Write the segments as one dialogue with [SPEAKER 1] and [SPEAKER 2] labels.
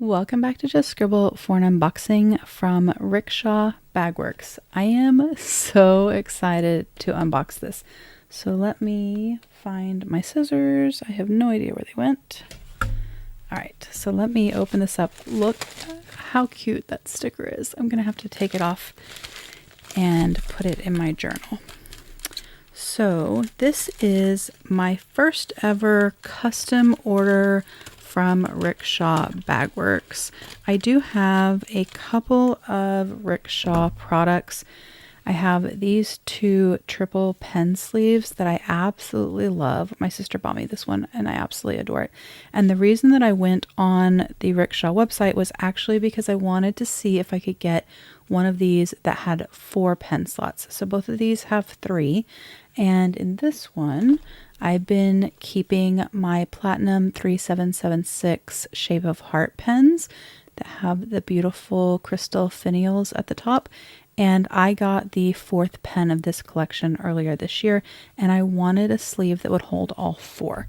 [SPEAKER 1] Welcome back to Just Scribble for an unboxing from Rickshaw Bagworks. I am so excited to unbox this. So let me find my scissors. I have no idea where they went. All right, so let me open this up. Look how cute that sticker is. I'm gonna have to take it off and put it in my journal. So this is my first ever custom order from Rickshaw Bagworks. I do have a couple of Rickshaw products. I have these two triple pen sleeves that I absolutely love. My sister bought me this one and I absolutely adore it. And the reason that I went on the Rickshaw website was actually because I wanted to see if I could get one of these that had 4 pen slots. So both of these have 3. And in this one, I've been keeping my Platinum 3776 Shape of Heart pens that have the beautiful crystal finials at the top. And I got the 4th pen of this collection earlier this year, and I wanted a sleeve that would hold all 4.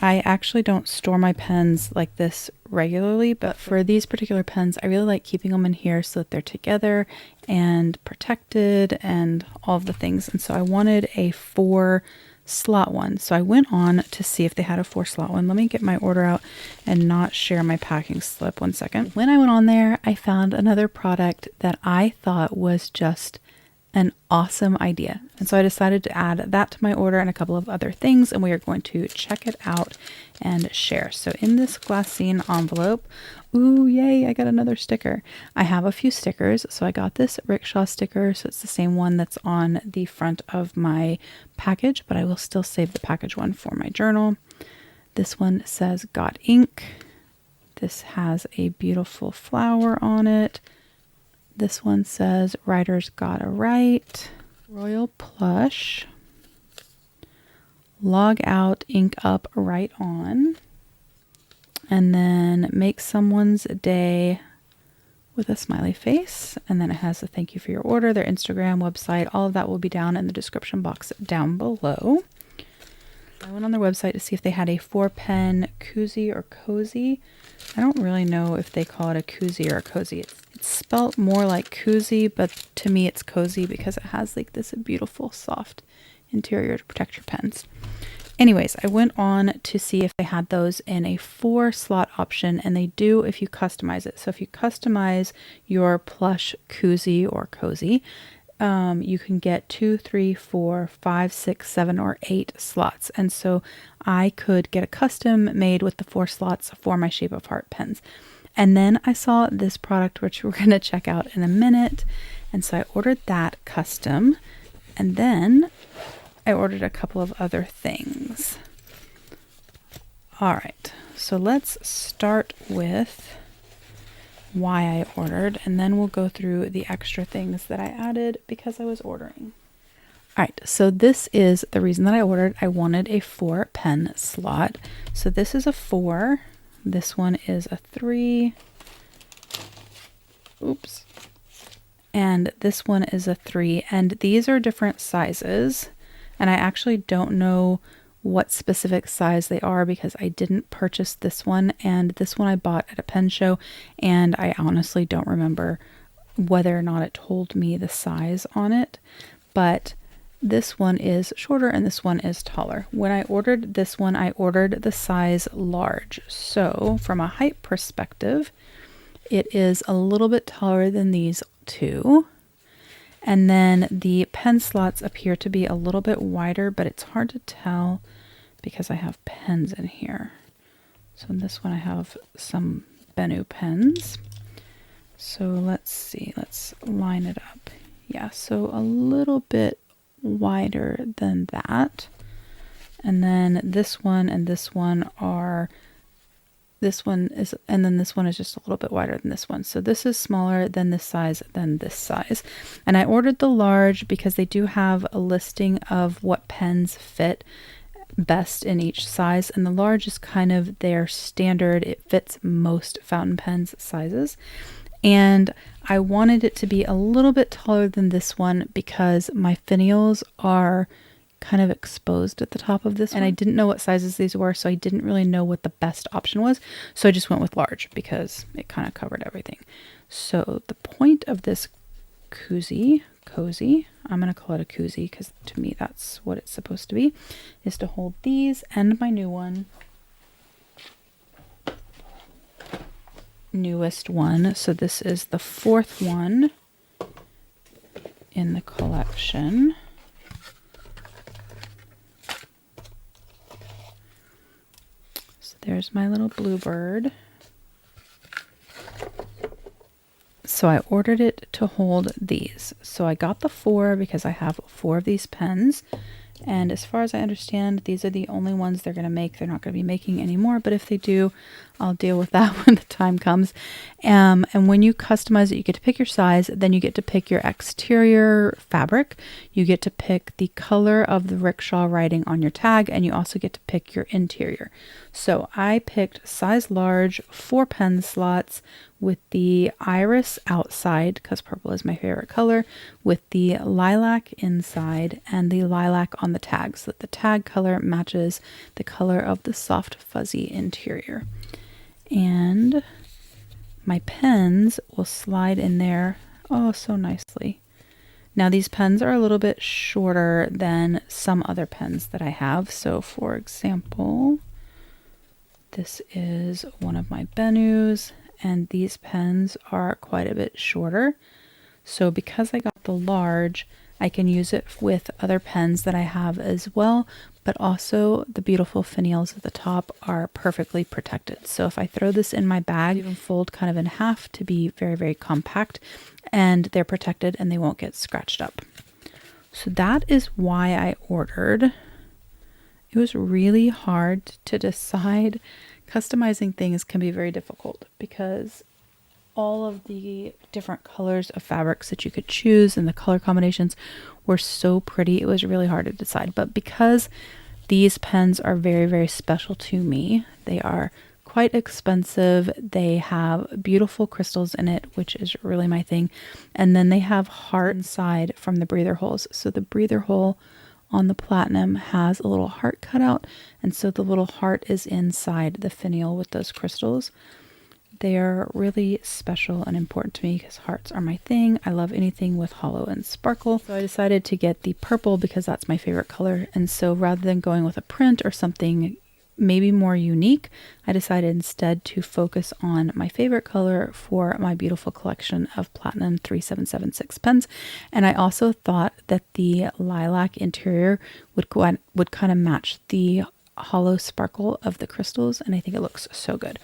[SPEAKER 1] I actually don't store my pens like this regularly, but for these particular pens, I really like keeping them in here so that they're together and protected and all of the things. And so I wanted a 4 slot one. So I went on to see if they had a 4 slot one. Let me get my order out and not share my packing slip. 1 second. When I went on there, I found another product that I thought was just an awesome idea. And so I decided to add that to my order and a couple of other things, and we are going to check it out and share. So in this glassine envelope, ooh, yay, I got another sticker. I have a few stickers. So I got this Rickshaw sticker. So it's the same one that's on the front of my package, but I will still save the package one for my journal. This one says Got Ink. This has a beautiful flower on it. This one says Writer's Gotta Write. Royal Plush. Log Out, Ink Up, Write On. And then Make Someone's Day with a smiley face. And then it has a thank you for your order, their Instagram, website. All of that will be down in the description box down below. I went on their website to see if they had a 4-pen koozie or cozy. I don't really know if they call it a koozie or a cozy. It's spelt more like koozie, but to me it's cozy because it has like this beautiful soft interior to protect your pens. Anyways, I went on to see if they had those in a 4 slot option, and they do if you customize it. So if you customize your plush koozie or cozy, you can get 2, 3, 4, 5, 6, 7, or 8 slots. And so I could get a custom made with the 4 slots for my Shape of Heart pens. And then I saw this product, which we're going to check out in a minute. And so I ordered that custom. And then I ordered a couple of other things. All right, so let's start with why I ordered, and then we'll go through the extra things that I added because I was ordering. All right, so this is the reason that I ordered. I wanted a 4 pen slot. So this is a 4. This one is a 3. Oops. And this one is a 3. And these are different sizes. And I actually don't know what specific size they are because I didn't purchase this one, and this one I bought at a pen show, and I honestly don't remember whether or not it told me the size on it, but this one is shorter and this one is taller. When I ordered this one, I ordered the size large. So from a height perspective, it is a little bit taller than these two. And then the pen slots appear to be a little bit wider, but it's hard to tell because I have pens in here. So in this one I have some Bennu pens. So let's see, let's line it up. Yeah, so a little bit wider than that. And then this one and this one are, this one is, and then this one is just a little bit wider than this one. So this is smaller than this size than this size. And I ordered the large because they do have a listing of what pens fit best in each size, and the large is kind of their standard. It fits most fountain pens sizes. And I wanted it to be a little bit taller than this one because my finials are kind of exposed at the top of this one. And I didn't know what sizes these were, so I didn't really know what the best option was. So I just went with large because it kind of covered everything. So the point of this cozy, I'm going to call it a koozie because to me that's what it's supposed to be, is to hold these and my newest one. So this is the 4th one in the collection. So there's my little bluebird. So I ordered it to hold these. So I got the 4 because I have 4 of these pens. And as far as I understand, these are the only ones they're going to make. They're not going to be making any more, but if they do, I'll deal with that when the time comes. And when you customize it, you get to pick your size, then you get to pick your exterior fabric. You get to pick the color of the Rickshaw writing on your tag, and you also get to pick your interior. So I picked size large, 4 pen slots with the iris outside, because purple is my favorite color, with the lilac inside and the lilac on the tag, so that the tag color matches the color of the soft fuzzy interior. And my pens will slide in there, oh, so nicely. Now these pens are a little bit shorter than some other pens that I have. So for example, this is one of my Benus, and these pens are quite a bit shorter. So because I got the large, I can use it with other pens that I have as well, but also the beautiful finials at the top are perfectly protected. So if I throw this in my bag, even fold kind of in half to be very, very compact, and they're protected and they won't get scratched up. So that is why I ordered. It was really hard to decide. Customizing things can be very difficult because all of the different colors of fabrics that you could choose and the color combinations were so pretty. It was really hard to decide. But because these pens are very, very special to me, they are quite expensive. They have beautiful crystals in it, which is really my thing. And then they have heart inside from the breather holes. So the breather hole on the platinum has a little heart cut out, and so the little heart is inside the finial with those crystals. They are really special and important to me because hearts are my thing. I love anything with hollow and sparkle. So I decided to get the purple because that's my favorite color. And so rather than going with a print or something maybe more unique, I decided instead to focus on my favorite color for my beautiful collection of Platinum 3776 pens. And I also thought that the lilac interior would kind of match the hollow sparkle of the crystals, and I think it looks so good.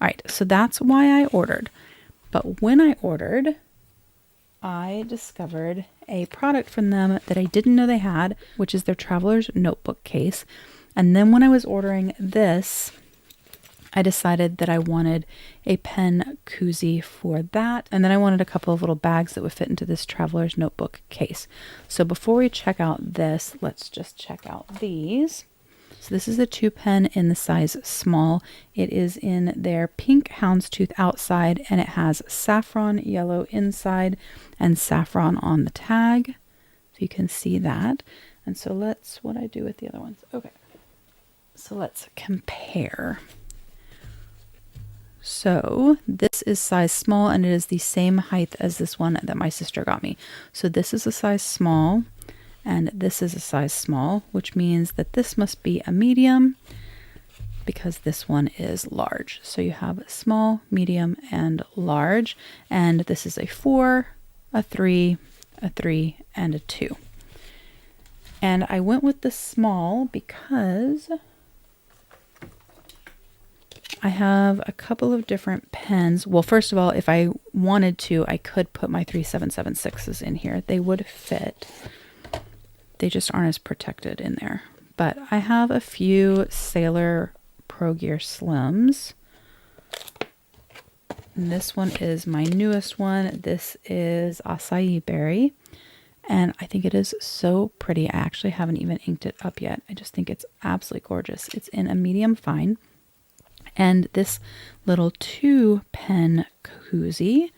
[SPEAKER 1] All right, so that's why I ordered. But when I ordered, I discovered a product from them that I didn't know they had, which is their Traveler's Notebook case. And then when I was ordering this, I decided that I wanted a Pen Coozy for that. And then I wanted a couple of little bags that would fit into this Traveler's Notebook case. So before we check out this, let's just check out these. So this is a 2 pen in the size small. It is in their pink houndstooth outside, and it has saffron yellow inside and saffron on the tag. So you can see that. And so what I do with the other ones. Okay. So let's compare. So this is size small, and it is the same height as this one that my sister got me. So this is a size small, and this is a size small, which means that this must be a medium because this one is large. So you have small, medium, and large, and this is a 4, a 3, a 3, and a 2. And I went with the small because I have a couple of different pens. Well, first of all, if I wanted to, I could put my 3776s in here. They would fit. They just aren't as protected in there. But I have a few Sailor Pro Gear Slims. And this one is my newest one. This is Acai Berry. And I think it is so pretty. I actually haven't even inked it up yet. I just think it's absolutely gorgeous. It's in a medium fine. And this little 2 pen koozie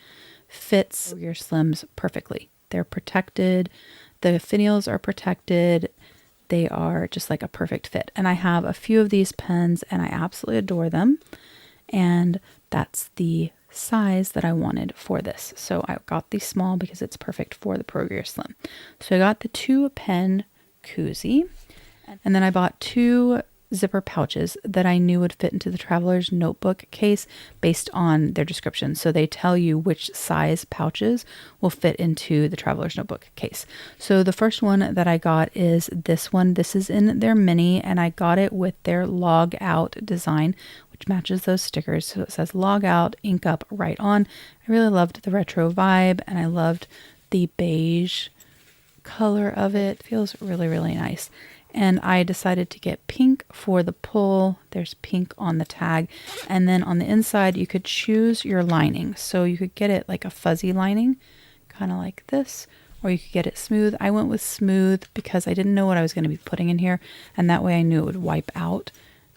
[SPEAKER 1] fits your slims perfectly. They're protected. The finials are protected. they are just like a perfect fit. And I have a few of these pens and I absolutely adore them. And that's the size that I wanted for this. So I got the small because it's perfect for the Pro Gear Slim. So I got the 2 Pen Coozy, and then I bought 2 zipper pouches that I knew would fit into the traveler's notebook case based on their description. So they tell you which size pouches will fit into the traveler's notebook case. So the first one that I got is this one. This is in their mini, and I got it with their log out design, which matches those stickers. So it says log out, ink up, write on. I really loved the retro vibe, and I loved the beige color of it. Feels really, really nice. And I decided to get pink for the pull. There's pink on the tag. And then on the inside, you could choose your lining. So you could get it like a fuzzy lining, kind of like this, or you could get it smooth. I went with smooth because I didn't know what I was going to be putting in here. And that way I knew it would wipe out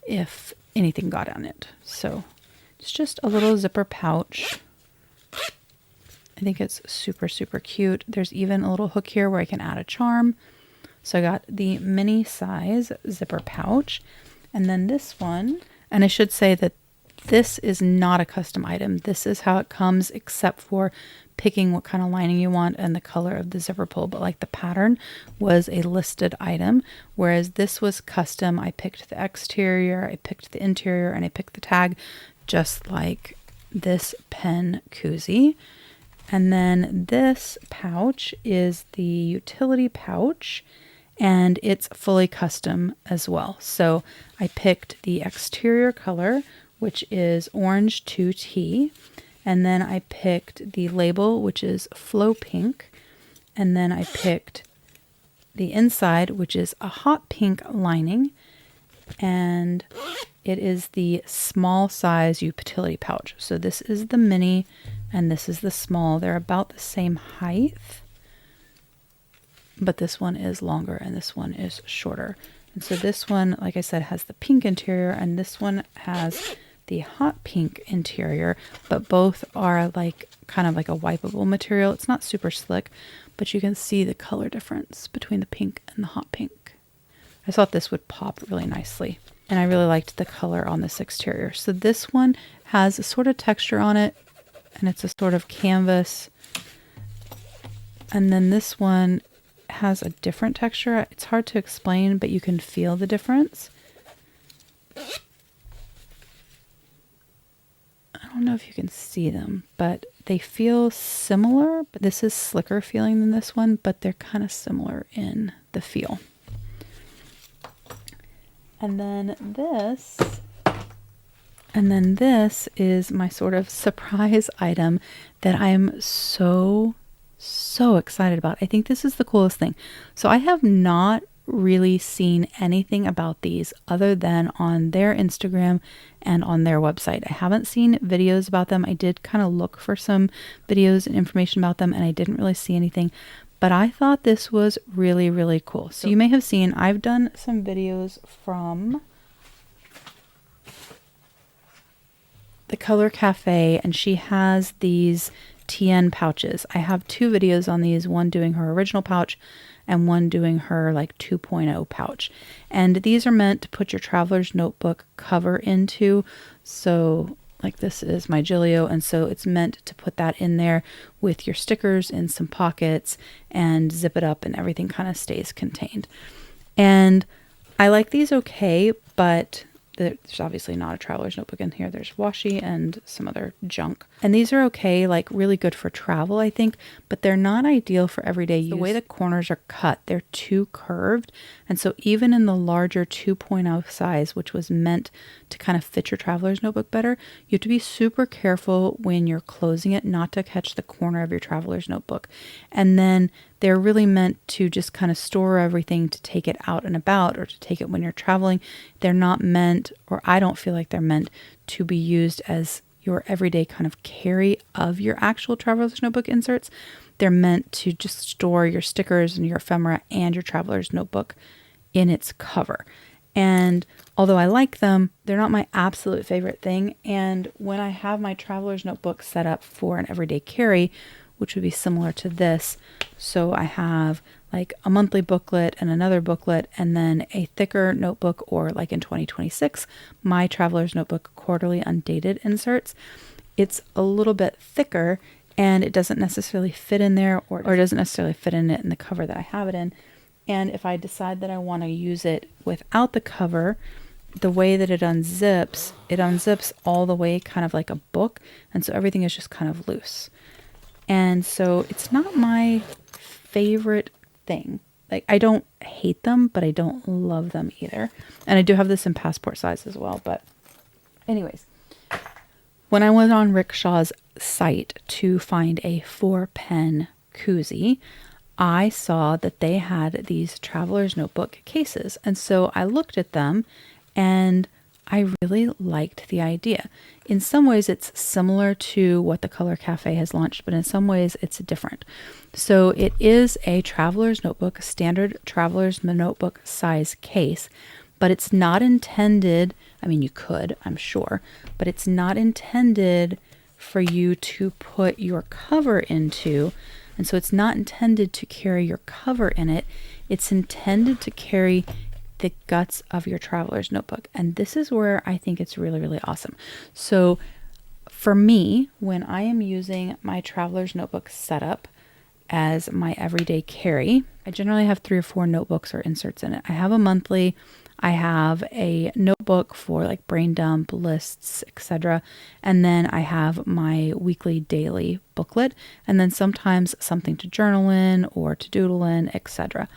[SPEAKER 1] if anything got on it. So it's just a little zipper pouch. I think it's super, super cute. There's even a little hook here where I can add a charm. So I got the mini size zipper pouch, and then this one, and I should say that this is not a custom item. This is how it comes, except for picking what kind of lining you want and the color of the zipper pull. But like the pattern was a listed item, whereas this was custom. I picked the exterior, I picked the interior, and I picked the tag, just like this Pen Coozy. And then this pouch is the utility pouch, and it's fully custom as well. So I picked the exterior color, which is orange 2T. And then I picked the label, which is flow pink. And then I picked the inside, which is a hot pink lining. And it is the small size utility pouch. So this is the mini and this is the small. They're about the same height, but this one is longer and this one is shorter. And so this one, like I said, has the pink interior, and this one has the hot pink interior, but both are like kind of like a wipeable material. It's not super slick, but you can see the color difference between the pink and the hot pink. I thought this would pop really nicely, and I really liked the color on this exterior. So this one has a sort of texture on it, and it's a sort of canvas. And then this one has a different texture. It's hard to explain, but you can feel the difference. I don't know if you can see them, but they feel similar, but this is slicker feeling than this one, but they're kind of similar in the feel. And then this is my sort of surprise item that I am so excited about. I think this is the coolest thing. So I have not really seen anything about these other than on their Instagram and on their website. I haven't seen videos about them. I did kind of look for some videos and information about them, and I didn't really see anything, but I thought this was really, really cool. So you may have seen, I've done some videos from the Color Cafe, and she has these TN pouches. I have 2 videos on these, one doing her original pouch and one doing her like 2.0 pouch. And these are meant to put your traveler's notebook cover into. So like this is my Gilio, and so it's meant to put that in there with your stickers in some pockets and zip it up, and everything kind of stays contained. And I like these okay, but there's obviously not a traveler's notebook in here. There's washi and some other junk. And these are okay, like really good for travel, I think, but they're not ideal for everyday use. The way the corners are cut, they're too curved. And so even in the larger 2.0 size, which was meant to kind of fit your traveler's notebook better, you have to be super careful when you're closing it not to catch the corner of your traveler's notebook. And then they're really meant to just kind of store everything to take it out and about, or to take it when you're traveling. They're not meant, or I don't feel like they're meant to be used as your everyday kind of carry of your actual traveler's notebook inserts. They're meant to just store your stickers and your ephemera and your traveler's notebook in its cover. And although I like them, they're not my absolute favorite thing. And when I have my traveler's notebook set up for an everyday carry, which would be similar to this, so I have like a monthly booklet and another booklet, and then a thicker notebook, or like in 2026, my Traveler's Notebook quarterly undated inserts. It's a little bit thicker and it doesn't necessarily fit in there, or it doesn't necessarily fit in it in the cover that I have it in. And if I decide that I want to use it without the cover, the way that it unzips all the way kind of like a book. And so everything is just kind of loose. And so it's not my favorite thing. Like, I don't hate them, but I don't love them either. And I do have this in passport size as well. But anyways, when I went on Rickshaw's site to find a 4-pen koozie, I saw that they had these Traveler's Notebook cases. And so I looked at them and I really liked the idea. In some ways, it's similar to what the Color Cafe has launched, but in some ways, it's different. So it is a Traveler's Notebook, standard Traveler's Notebook size case, but it's not intended, I mean, you could, I'm sure, but it's not intended for you to put your cover into. And so it's not intended to carry your cover in it. It's intended to carry the guts of your Traveler's Notebook. And this is where I think it's really, really awesome. So for me, when I am using my Traveler's Notebook setup as my everyday carry, I generally have 3 or 4 notebooks or inserts in it. I have a monthly, I have a notebook for like brain dump, lists, etc. And then I have my weekly, daily booklet, and then sometimes something to journal in or to doodle in, etc.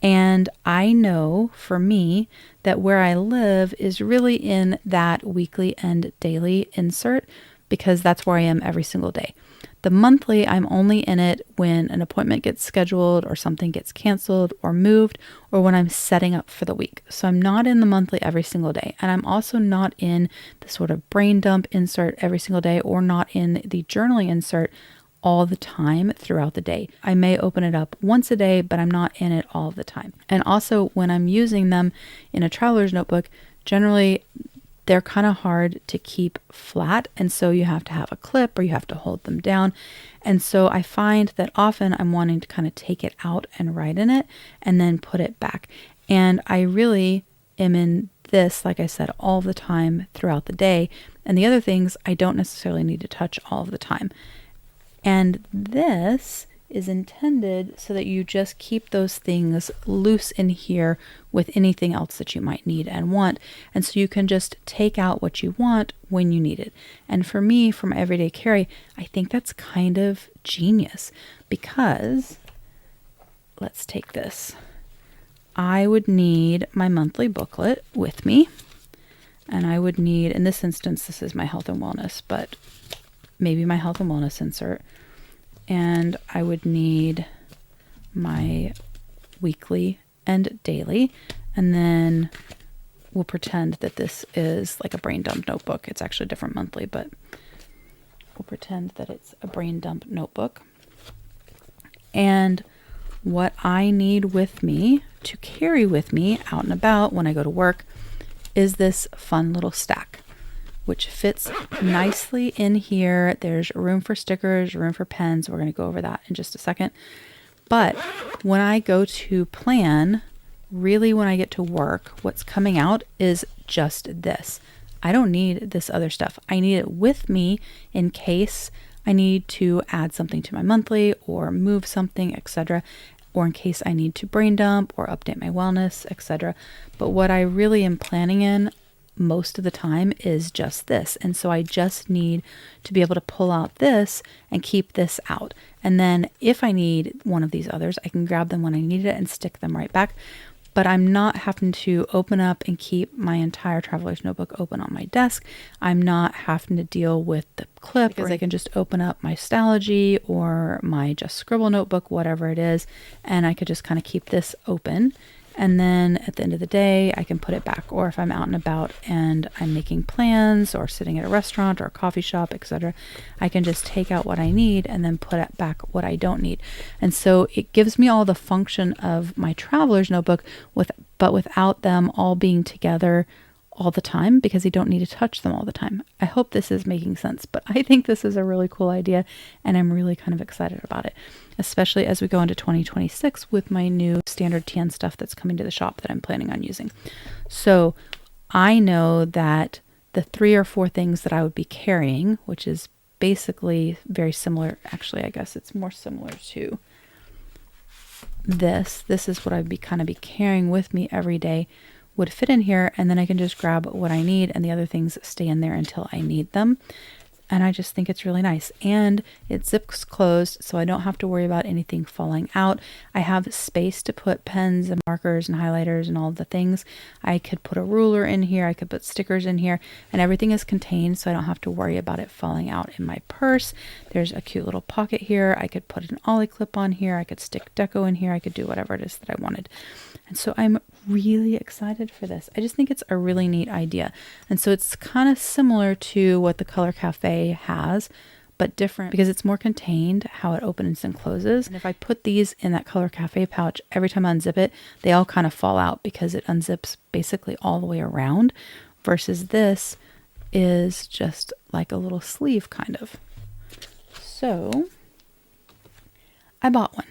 [SPEAKER 1] And I know for me that where I live is really in that weekly and daily insert, because that's where I am every single day. The monthly, I'm only in it when an appointment gets scheduled or something gets canceled or moved, or when I'm setting up for the week. So I'm not in the monthly every single day. And I'm also not in the sort of brain dump insert every single day, or not in the journaling insert all the time throughout the day. I may open it up once a day, but I'm not in it all the time. And also when I'm using them in a Traveler's Notebook, generally they're kind of hard to keep flat. And so you have to have a clip or you have to hold them down. And so I find that often I'm wanting to kind of take it out and write in it and then put it back. And I really am in this, like I said, all the time throughout the day. And the other things I don't necessarily need to touch all of the time. And this is intended so that you just keep those things loose in here with anything else that you might need and want. And so you can just take out what you want when you need it. And for me, for my everyday carry, I think that's kind of genius, because let's take this. I would need my monthly booklet with me, and I would need, in this instance, this is my health and wellness, but maybe my health and wellness insert. And I would need my weekly and daily. And then we'll pretend that this is like a brain dump notebook. It's actually a different monthly, but we'll pretend that it's a brain dump notebook. And what I need with me to carry with me out and about when I go to work is this fun little stack, which fits nicely in here. There's room for stickers, room for pens. We're going to go over that in just a second. But when I go to plan, really when I get to work, what's coming out is just this. I don't need this other stuff. I need it with me in case I need to add something to my monthly or move something, etc., or in case I need to brain dump or update my wellness, etc. But what I really am planning in most of the time is just this. And so I just need to be able to pull out this and keep this out. And then if I need one of these others, I can grab them when I need it and stick them right back. But I'm not having to open up and keep my entire Traveler's Notebook open on my desk. I'm not having to deal with the clip, because I can just open up my Stalogy or my Just Scribble notebook, whatever it is, and I could just kind of keep this open. And then at the end of the day, I can put it back. Or if I'm out and about and I'm making plans or sitting at a restaurant or a coffee shop, etc., I can just take out what I need and then put it back what I don't need. And so it gives me all the function of my Traveler's Notebook, but without them all being together all the time because you don't need to touch them all the time. I hope this is making sense, but I think this is a really cool idea and I'm really kind of excited about it, especially as we go into 2026 with my new standard tan stuff that's coming to the shop that I'm planning on using. So I know that the 3 or 4 things that I would be carrying, which is basically very similar. Actually, I guess it's more similar to this. This is what I'd be kind of be carrying with me every day, would fit in here, and then I can just grab what I need and the other things stay in there until I need them. And I just think it's really nice. And it zips closed, so I don't have to worry about anything falling out. I have space to put pens and markers and highlighters and all the things. I could put a ruler in here. I could put stickers in here. And everything is contained, so I don't have to worry about it falling out in my purse. There's a cute little pocket here. I could put an ollie clip on here. I could stick deco in here. I could do whatever it is that I wanted. And so I'm really excited for this. I just think it's a really neat idea. And so it's kind of similar to what the Color Cafe has, but different because it's more contained how it opens and closes. And if I put these in that Color Cafe pouch, every time I unzip it, they all kind of fall out because it unzips basically all the way around, versus this is just like a little sleeve kind of. So I bought one,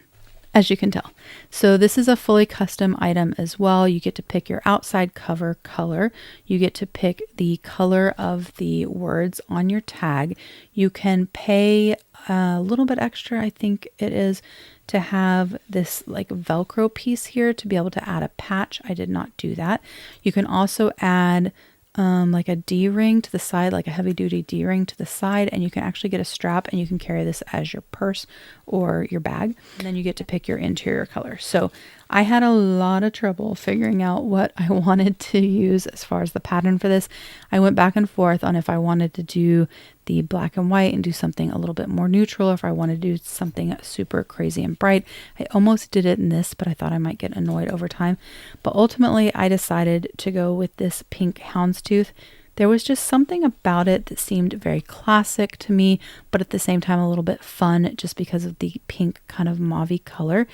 [SPEAKER 1] as you can tell. So this is a fully custom item as well. You get to pick your outside cover color. You get to pick the color of the words on your tag. You can pay a little bit extra, I think it is, to have this like Velcro piece here to be able to add a patch. I did not do that. You can also add like a D-ring to the side, like a heavy duty D-ring to the side, and you can actually get a strap and you can carry this as your purse or your bag. And then you get to pick your interior color. So I had a lot of trouble figuring out what I wanted to use as far as the pattern for this. I went back and forth on if I wanted to do the black and white and do something a little bit more neutral, or if I wanted to do something super crazy and bright. I almost did it in this, but I thought I might get annoyed over time. But ultimately I decided to go with this pink houndstooth. There was just something about it that seemed very classic to me, but at the same time a little bit fun just because of the pink kind of mauve-y color.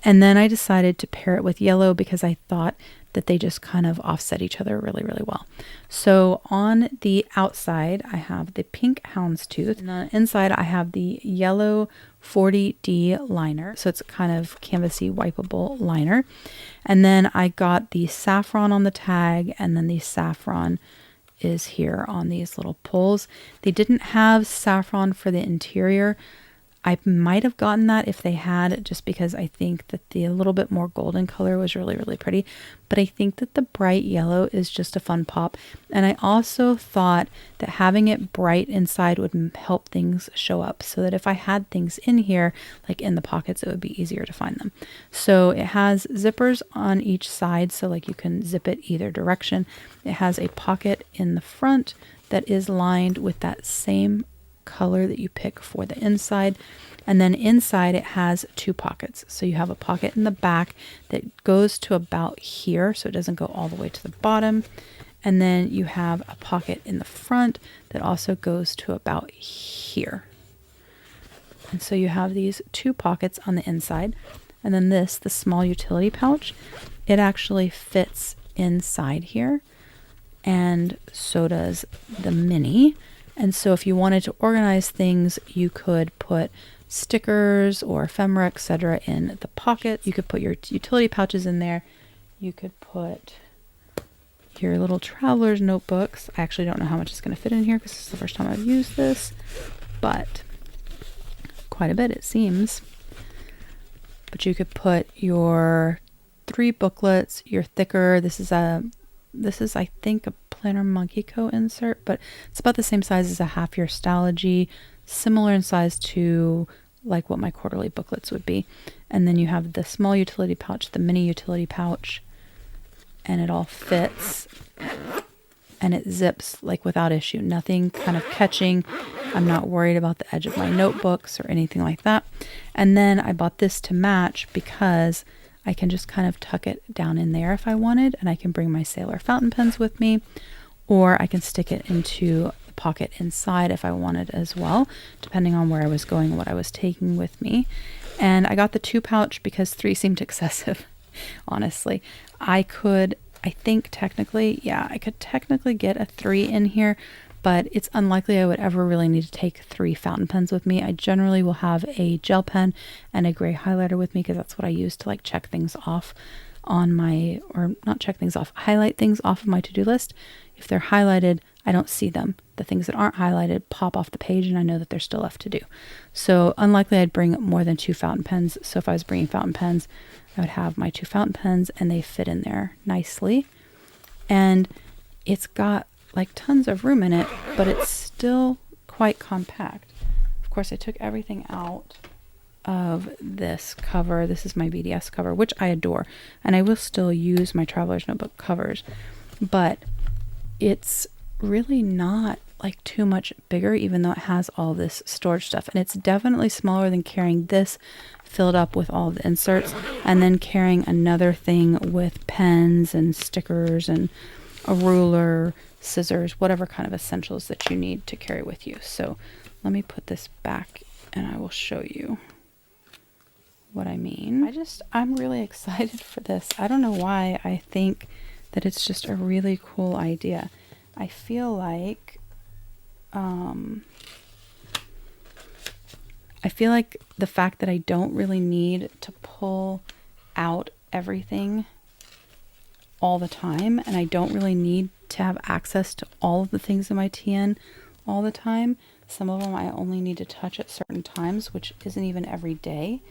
[SPEAKER 1] And then I decided to pair it with yellow because I thought that they just kind of offset each other really, really well. So on the outside, I have the pink houndstooth, and on the inside, I have the yellow 40D liner. So it's a kind of canvasy wipeable liner. And then I got the saffron on the tag, and then the saffron is here on these little pulls. They didn't have saffron for the interior. I might have gotten that if they had, just because I think that the little bit more golden color was really, really pretty. But I think that the bright yellow is just a fun pop. And I also thought that having it bright inside would help things show up, so that if I had things in here, like in the pockets, it would be easier to find them. So it has zippers on each side, so like you can zip it either direction. It has a pocket in the front that is lined with that same color that you pick for the inside, and then inside it has 2 pockets. So you have a pocket in the back that goes to about here, so it doesn't go all the way to the bottom, and then you have a pocket in the front that also goes to about here. And so you have these 2 pockets on the inside, and then the small utility pouch, it actually fits inside here, and so does the mini. And so if you wanted to organize things, you could put stickers or ephemera, etc. in the pocket. You could put your utility pouches in there. You could put your little traveler's notebooks. I actually don't know how much is going to fit in here because this is the first time I've used this, but quite a bit it seems. But you could put your 3 booklets, your thicker. This is I think a Planner Monkey Co. insert, but it's about the same size as a half year Stalogy, similar in size to like what my quarterly booklets would be. And then you have the small utility pouch, the mini utility pouch, and it all fits and it zips like without issue, nothing kind of catching. I'm not worried about the edge of my notebooks or anything like that. And then I bought this to match because I can just kind of tuck it down in there if I wanted, and I can bring my Sailor fountain pens with me, or I can stick it into the pocket inside if I wanted as well, depending on where I was going and what I was taking with me. And I got the 2 pouch because 3 seemed excessive, honestly. I could I think technically, yeah, I could technically get a 3 in here, but it's unlikely I would ever really need to take 3 fountain pens with me. I generally will have a gel pen and a gray highlighter with me because that's what I use to like check things off on my, or not check things off, highlight things off of my to-do list. If they're highlighted, I don't see them. The things that aren't highlighted pop off the page and I know that they're still left to do. So unlikely I'd bring more than 2 fountain pens. So if I was bringing fountain pens, I would have my 2 fountain pens and they fit in there nicely. And it's got like tons of room in it, but it's still quite compact. Of course, I took everything out of this cover. This is my BDS cover, which I adore. And I will still use my Traveler's Notebook covers, but it's really not like too much bigger, even though it has all this storage stuff. And it's definitely smaller than carrying this filled up with all the inserts and then carrying another thing with pens and stickers and a ruler, scissors, whatever kind of essentials that you need to carry with you. So let me put this back and I will show you what I mean. I'm really excited for this. I don't know why. I think that it's just a really cool idea. I feel like the fact that I don't really need to pull out everything all the time, and I don't really need to have access to all of the things in my TN all the time. Some of them I only need to touch at certain times, which isn't even every day.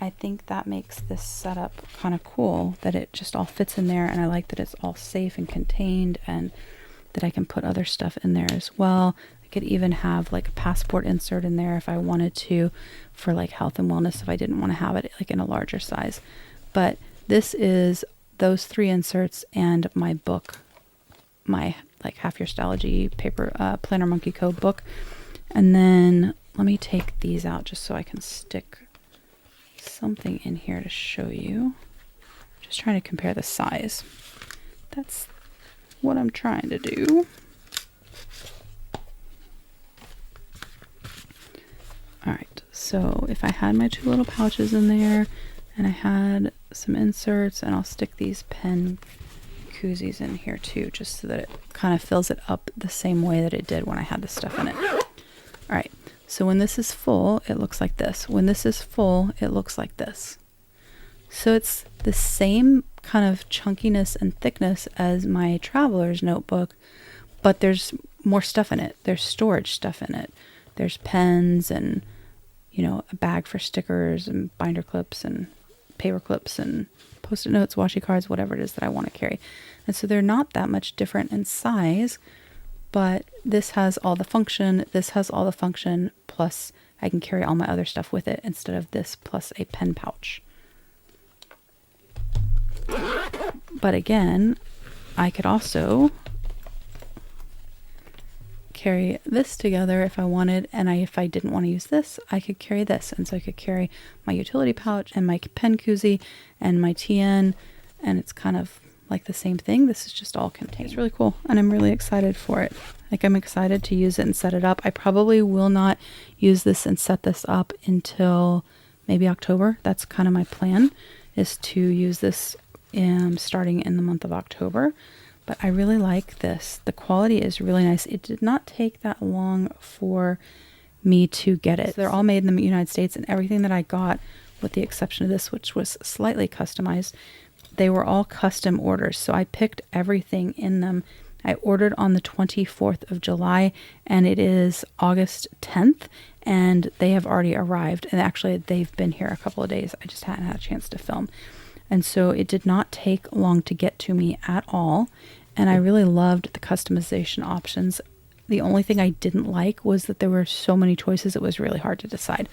[SPEAKER 1] I think that makes this setup kind of cool, that it just all fits in there, and I like that it's all safe and contained and that I can put other stuff in there as well. I could even have like a passport insert in there if I wanted to, for like health and wellness, if I didn't want to have it like in a larger size. But this is those 3 inserts and my book, my like Half Your Stylegy paper Planner Monkey Code book. And then let me take these out just so I can stick something in here to show you. Just trying to compare the size. That's what I'm trying to do. Alright, so if I had my 2 little pouches in there and I had some inserts, and I'll stick these Pen Coozies in here too, just so that it kind of fills it up the same way that it did when I had the stuff in it. Alright, so when this is full, it looks like this. When this is full, it looks like this. So it's the same kind of chunkiness and thickness as my Traveler's Notebook, but there's more stuff in it. There's storage stuff in it. There's pens and, you know, a bag for stickers and binder clips and paper clips and post-it notes, washi cards, whatever it is that I want to carry. And so they're not that much different in size, but this has all the function, this has all the function, plus I can carry all my other stuff with it instead of this plus a pen pouch. But again, I could also carry this together if I wanted, and if I didn't want to use this, I could carry this. And so I could carry my utility pouch and my Pen Coozy and my TN, and it's kind of like the same thing. This is just all contained. It's really cool, and I'm really excited for it. Like, I'm excited to use it and set it up. I probably will not use this and set this up until maybe October. That's kind of my plan, is to use this starting in the month of October. But I really like this. The quality is really nice. It did not take that long for me to get it. So they're all made in the United States, and everything that I got, with the exception of this, which was slightly customized, they were all custom orders. So I picked everything in them. I ordered on the 24th of July, and it is August 10th, and they have already arrived. And actually, they've been here a couple of days. I just hadn't had a chance to film. And so it did not take long to get to me at all. And I really loved the customization options. The only thing I didn't like was that there were so many choices, it was really hard to decide.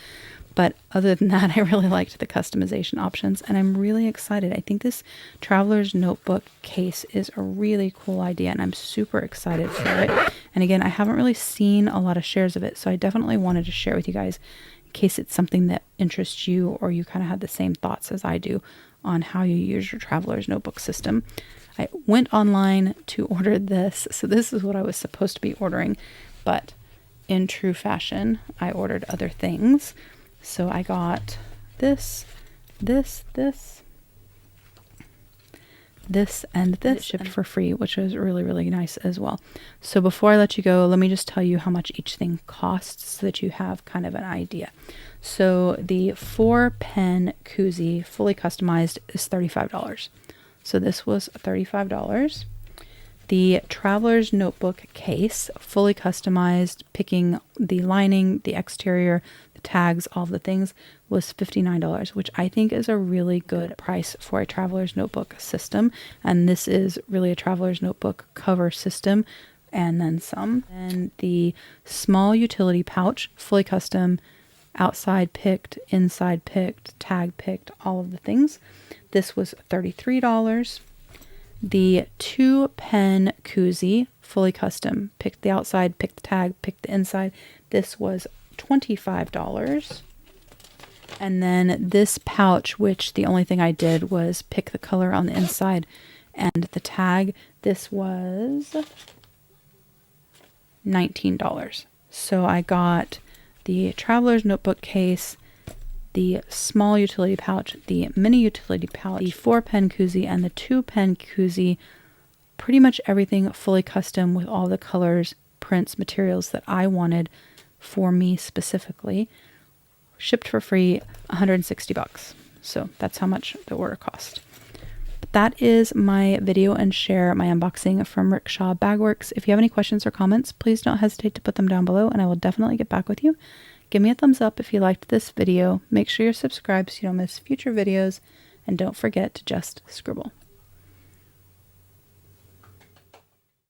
[SPEAKER 1] But other than that, I really liked the customization options, and I'm really excited. I think this Traveler's Notebook case is a really cool idea, and I'm super excited for it. And again, I haven't really seen a lot of shares of it, so I definitely wanted to share with you guys in case it's something that interests you, or you kind of had the same thoughts as I do on how you use your Traveler's Notebook system. I went online to order this, so this is what I was supposed to be ordering, but in true fashion, I ordered other things. So I got this, this and this shipped for free, which was really, really nice as well. So before I let you go, let me just tell you how much each thing costs so that you have kind of an idea. So the 4-pen koozie fully customized is $35. So this was $35. The Traveler's Notebook case, fully customized, picking the lining, the exterior, the tags, all the things, was $59, which I think is a really good price for a Traveler's Notebook system. And this is really a Traveler's Notebook cover system and then some. And the small utility pouch, fully custom, outside picked, inside picked, tag picked, all of the things. This was $33. The 2-pen koozie, fully custom, picked the outside, picked the tag, picked the inside. This was $25. And then this pouch, which the only thing I did was pick the color on the inside and the tag, this was $19. So I got the Traveler's Notebook case, the small utility pouch, the mini utility pouch, the 4-pen koozie, and the 2-pen koozie. Pretty much everything fully custom with all the colors, prints, materials that I wanted for me specifically. Shipped for free, $160. So that's how much the order cost. But that is my video and share my unboxing from Rickshaw Bagworks. If you have any questions or comments, please don't hesitate to put them down below and I will definitely get back with you. Give me a thumbs up if you liked this video. Make sure you're subscribed so you don't miss future videos. And don't forget to just scribble.